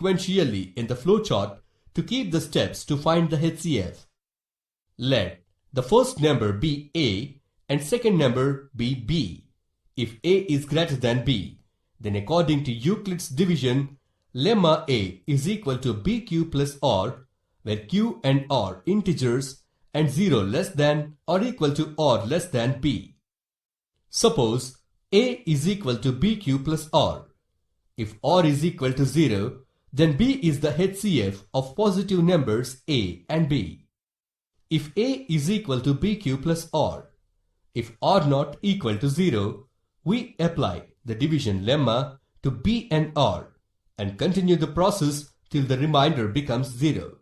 sequentially in the flowchart to keep the steps to find the HCF. Let the first number be A and second number be B. If A is greater than B, then according to Euclid's division, lemma A is equal to BQ plus R, where Q and R integers and 0 less than or equal to or less than B. Suppose A is equal to BQ plus R. If R is equal to 0, then B is the HCF of positive numbers A and B. If A is equal to BQ plus R, if R not equal to 0, we apply the division lemma to B and R and continue the process till the remainder becomes 0.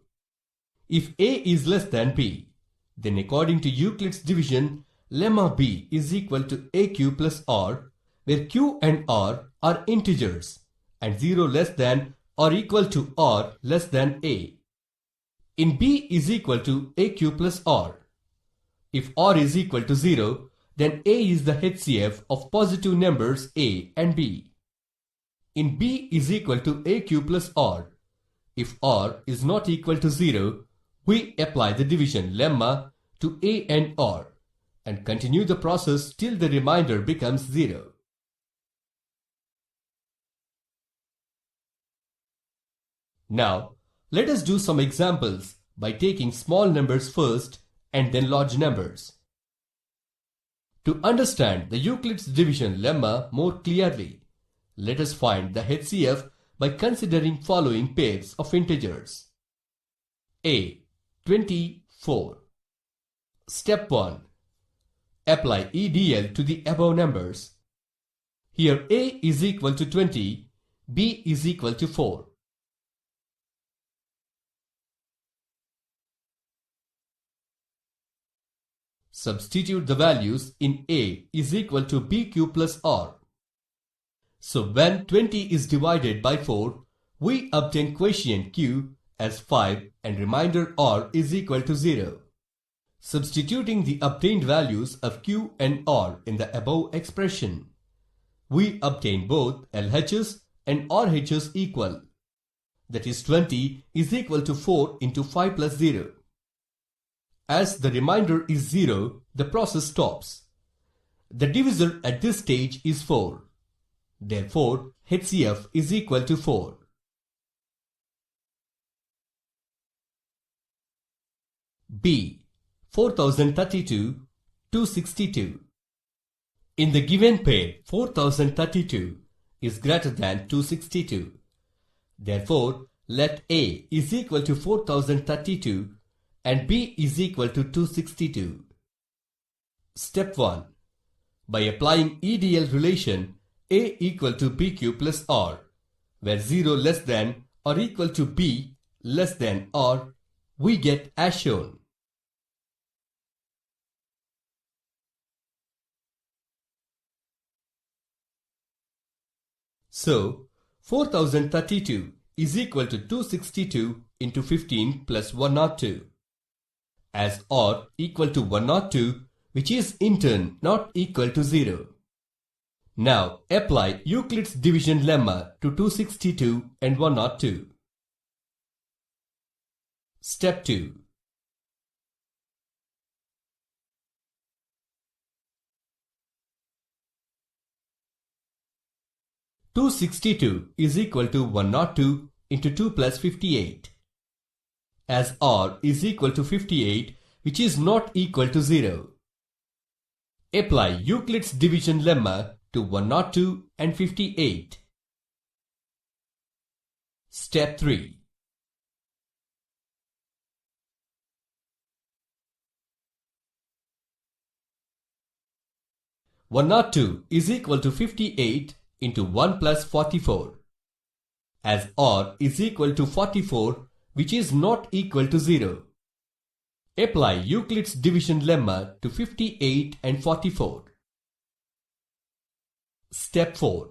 If A is less than B, then according to Euclid's division, lemma B is equal to AQ plus R, where Q and R are integers and 0 less than or equal to R less than A. In B is equal to AQ plus R. If R is equal to 0, then A is the HCF of positive numbers A and B. In B is equal to AQ plus R. If R is not equal to 0, we apply the division lemma to A and R and continue the process till the remainder becomes 0. Now, let us do some examples by taking small numbers first and then large numbers. To understand the Euclid's division lemma more clearly, let us find the HCF by considering following pairs of integers. A. 24. Step 1. Apply EDL to the above numbers. Here A is equal to 20, B is equal to 4. Substitute the values in A is equal to BQ plus R. So when 20 is divided by 4, we obtain quotient Q as 5 and remainder R is equal to 0. Substituting the obtained values of Q and R in the above expression, we obtain both LHS and RHS equal. That is 20 is equal to 4 into 5 plus 0. As the remainder is 0, the process stops. The divisor at this stage is 4. Therefore, HCF is equal to 4. B. 4032, 262. In the given pair, 4032 is greater than 262. Therefore, let A is equal to 4032 and B is equal to 262. Step 1. By applying EDL relation A equal to BQ plus R, where 0 less than or equal to B less than R, we get as shown. So, 4032 is equal to 262 into 15 plus 102. As R equal to 102, which is in turn not equal to 0. Now apply Euclid's division lemma to 262 and 102. Step 2. (262) is equal to 102 into 2 plus 58. As R is equal to 58, which is not equal to 0. Apply Euclid's division lemma to 102 and 58. Step 3. (102) is equal to 58 into 1 plus 44. As R is equal to 44, which is not equal to 0. Apply Euclid's division lemma to 58 and 44. Step 4.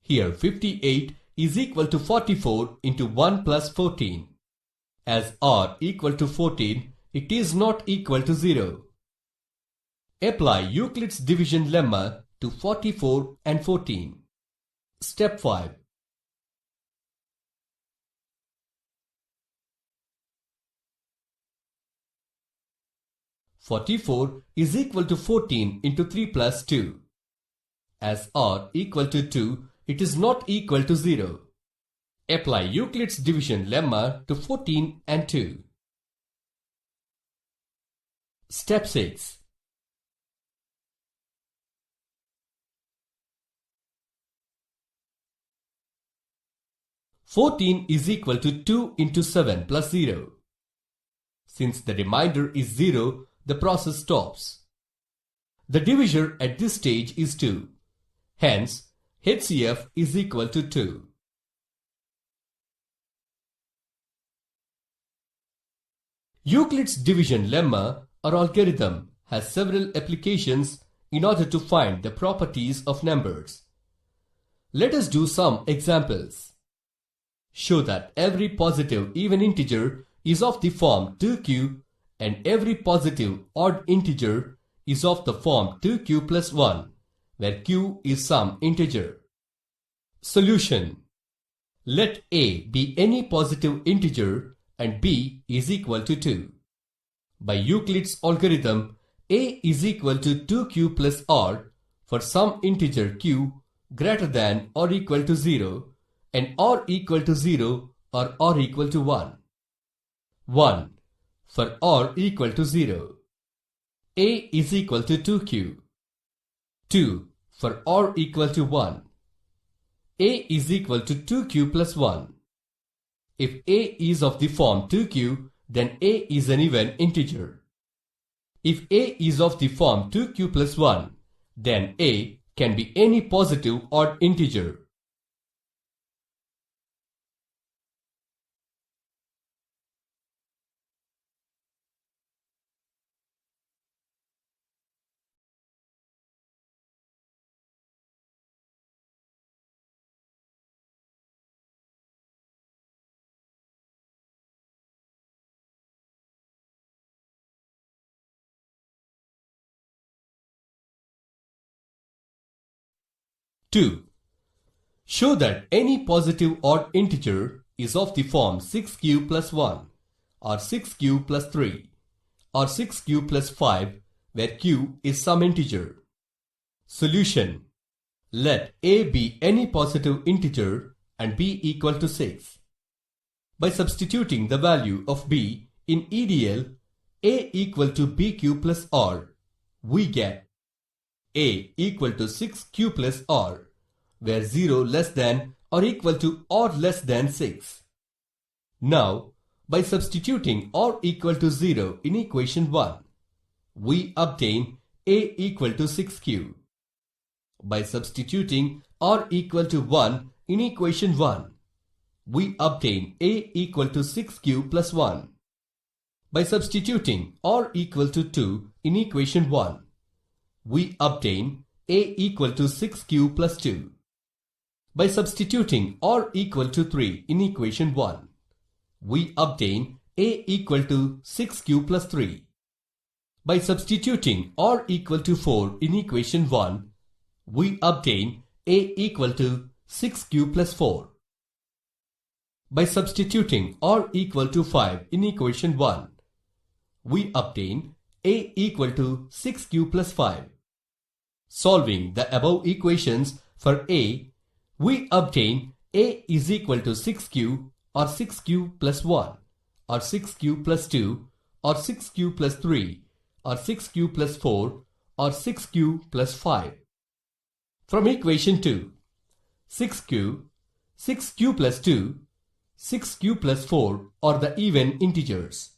Here 58 is equal to 44 into 1 plus 14. As R equal to 14, it is not equal to 0. Apply Euclid's division lemma to 44 and 14. Step 5. "44 is equal to 14 into 3 plus 2. As r equal to 2, it is not equal to 0. Apply Euclid's division lemma to 14 and 2. Step 6. "14 is equal to 2 into 7 plus 0. Since the remainder is 0, the process stops. The divisor at this stage is 2. Hence, HCF is equal to 2. Euclid's division lemma or algorithm has several applications in order to find the properties of numbers. Let us do some examples. Show that every positive even integer is of the form 2q and every positive odd integer is of the form 2q plus 1, where q is some integer. Solution. Let a be any positive integer and b is equal to 2. By Euclid's algorithm, a is equal to 2q plus r for some integer q greater than or equal to 0 and r equal to 0 or r equal to 1. 1. For r equal to 0. A is equal to 2q. 2. For r equal to 1. A is equal to 2q plus 1. If a is of the form 2q, then a is an even integer. If a is of the form 2q plus 1, then a can be any positive odd integer. Two. Show that any positive odd integer is of the form 6q plus 1 or 6q plus 3 or 6q plus 5 where q is some integer. Solution. Let a be any positive integer and b equal to 6. By substituting the value of b in EDL a equal to bq plus r, we get a equal to 6q plus r, where 0 less than or equal to or less than 6. Now, by substituting r equal to 0 in equation 1, we obtain a equal to 6q. By substituting r equal to 1 in equation 1, we obtain a equal to 6q plus 1. By substituting r equal to 2 in equation 1, we obtain a equal to 6q plus 2. By substituting r equal to 3 in equation 1, we obtain a equal to 6q plus 3. By substituting r equal to 4 in equation 1, we obtain a equal to 6q plus 4. By substituting r equal to 5 in equation 1, we obtain a equal to 6q plus 5. Solving the above equations for a, we obtain a is equal to 6q or 6q plus 1 or 6q plus 2 or 6q plus 3 or 6q plus 4 or 6q plus 5. From equation 2, 6q, 6q plus 2, 6q plus 4 are the even integers.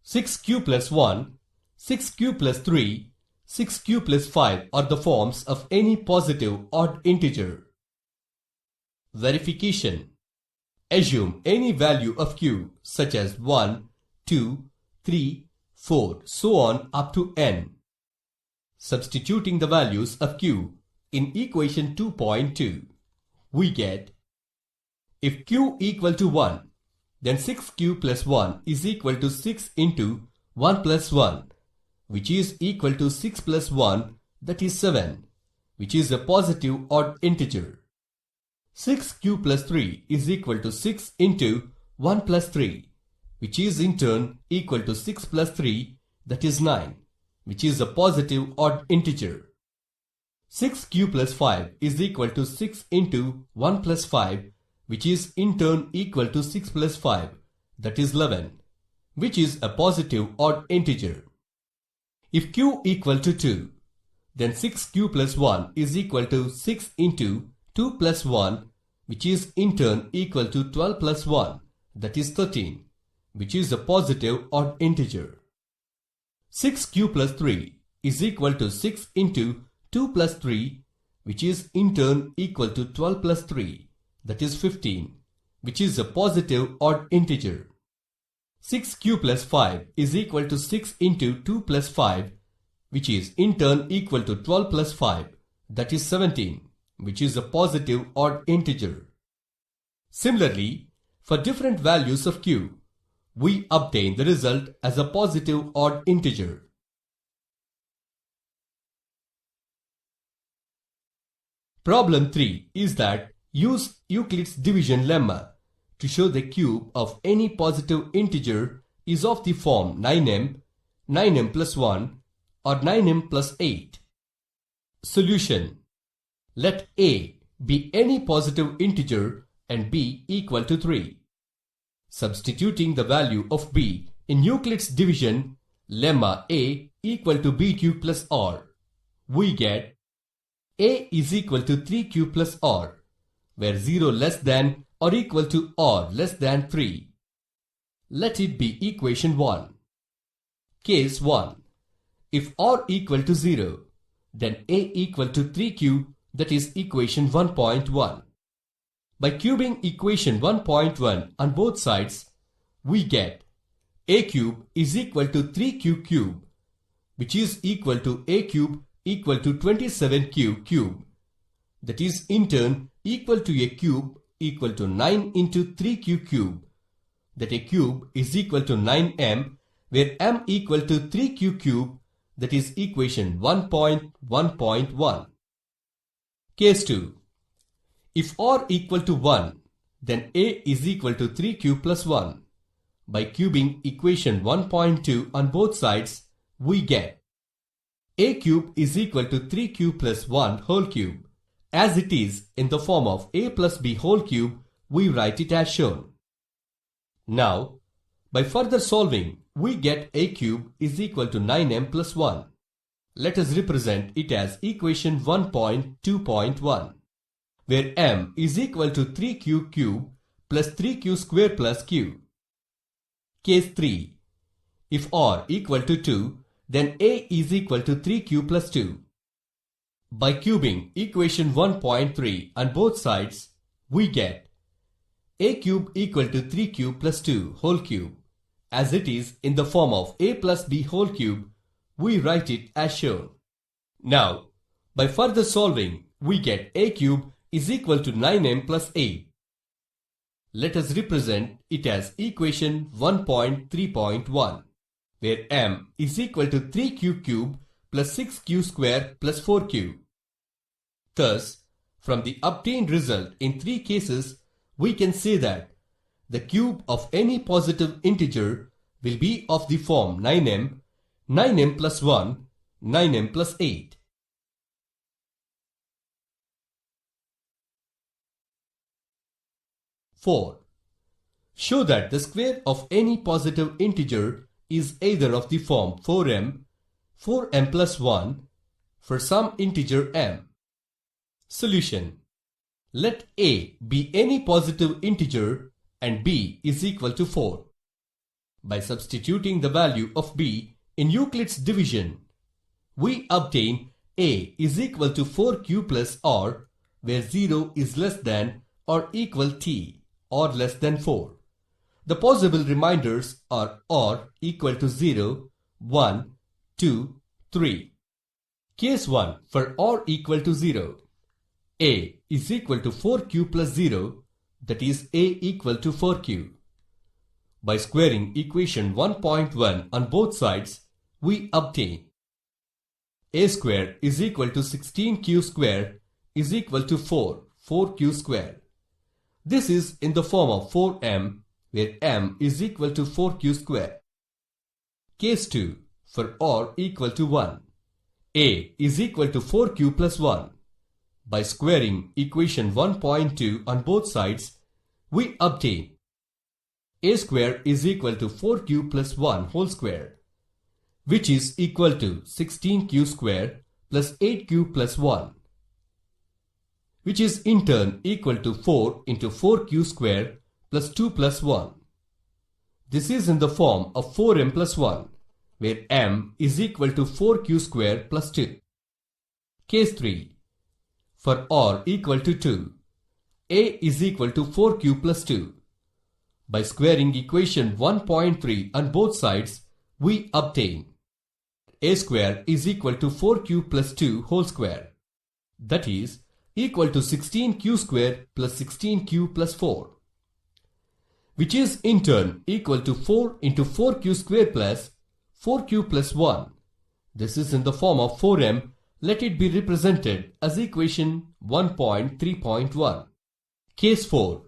6q plus 1, 6q plus 3, 6q plus 5 are the forms of any positive odd integer. Verification. Assume any value of q such as 1, 2, 3, 4, so on up to n. Substituting the values of q in equation 2.2, we get, if q equal to 1, then 6q plus 1 is equal to 6 into 1 plus 1, which is equal to 6 plus 1, that is 7, which is a positive odd integer. 6q plus 3 is equal to 6 into 1 plus 3, which is in turn equal to 6 plus 3, that is 9, which is a positive odd integer. 6q plus 5 is equal to 6 into 1 plus 5, which is in turn equal to 6 plus 5, that is 11, which is a positive odd integer. If q equal to 2, then 6q plus 1 is equal to 6 into 2 plus 1, which is in turn equal to 12 plus 1, that is 13, which is a positive odd integer. 6q plus 3 is equal to 6 into 2 plus 3, which is in turn equal to 12 plus 3, that is 15, which is a positive odd integer. 6q plus 5 is equal to 6 into 2 plus 5, which is in turn equal to 12 plus 5, that is 17, which is a positive odd integer. Similarly, for different values of q, we obtain the result as a positive odd integer. Problem 3 is that use Euclid's division lemma to show the cube of any positive integer is of the form 9m, 9m plus 1 or 9m plus 8. Solution. Let a be any positive integer and b equal to 3. Substituting the value of b in Euclid's division lemma a equal to b cube plus r, we get a is equal to 3q plus r, where 0 less than or equal to or less than 3. Let it be equation 1. Case 1. If r equal to 0, then a equal to 3q, that is equation 1.1. By cubing equation 1.1 on both sides, we get a cube is equal to 3q cube, which is equal to a cube equal to 27q cube, that is in turn equal to a cube equal to 9 into 3q cube, that a cube is equal to 9m, where m equal to 3q cube, that is equation 1.1.1. Case 2. If r equal to 1, then a is equal to 3q plus 1. By cubing equation 1.2 on both sides, we get a cube is equal to 3q plus 1 whole cube. As it is in the form of a plus b whole cube, we write it as shown. Now, by further solving, we get a cube is equal to 9m plus 1. Let us represent it as equation 1.2.1, where m is equal to 3q cube plus 3q square plus q. Case 3. If r equal to 2, then a is equal to 3q plus 2. By cubing equation 1.3 on both sides, we get a cube equal to 3q plus 2 whole cube. As it is in the form of a plus b whole cube, we write it as shown. Now, by further solving, we get a cube is equal to 9m plus 8. Let us represent it as equation 1.3.1, where m is equal to 3q cube plus 6q square plus 4q. Thus, from the obtained result in 3 cases, we can say that the cube of any positive integer will be of the form 9m, 9m plus 1, 9m plus 8. (4) Show that the square of any positive integer is either of the form 4m, 4m plus 1 for some integer m. Solution. Let a be any positive integer and b is equal to 4. By substituting the value of b in Euclid's division, we obtain a is equal to 4q plus r, where 0 is less than or equal t or less than 4. The possible reminders are or equal to 0, 1, 2, 3. Case 1 for or equal to 0. A is equal to 4q plus 0, that is a equal to 4q. By squaring equation 1.1 on both sides, we obtain a square is equal to 16q square is equal to 4q square. This is in the form of 4m, where m is equal to 4q square. Case 2. For or equal to 1. A is equal to 4q plus 1. By squaring equation 1.2 on both sides, we obtain a square is equal to 4q plus 1 whole square, which is equal to 16q square plus 8q plus 1, which is in turn equal to 4 into 4q square plus 2 plus 1. This is in the form of 4m plus 1, where m is equal to 4q square plus 2. Case 3. For or equal to 2, a is equal to 4q plus 2. By squaring equation 1.3 on both sides, we obtain a square is equal to 4q plus 2 whole square, that is equal to 16q square plus 16q plus 4, which is in turn equal to 4 into 4q square plus 4q plus 1. This is in the form of 4m. Let it be represented as equation 1.3.1. Case 4.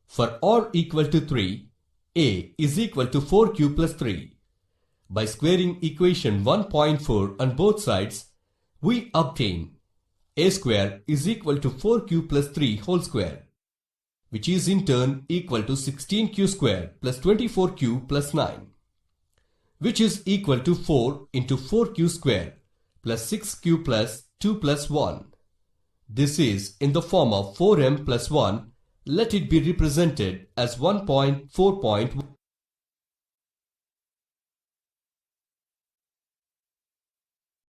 For or equal to 3, a is equal to 4q plus 3. By squaring equation 1.4 on both sides, we obtain a square is equal to 4q plus 3 whole square, which is in turn equal to 16q square plus 24q plus 9, which is equal to 4 into 4q square plus 6q plus 2 plus 1. This is in the form of 4m plus 1. Let it be represented as 1.4.1.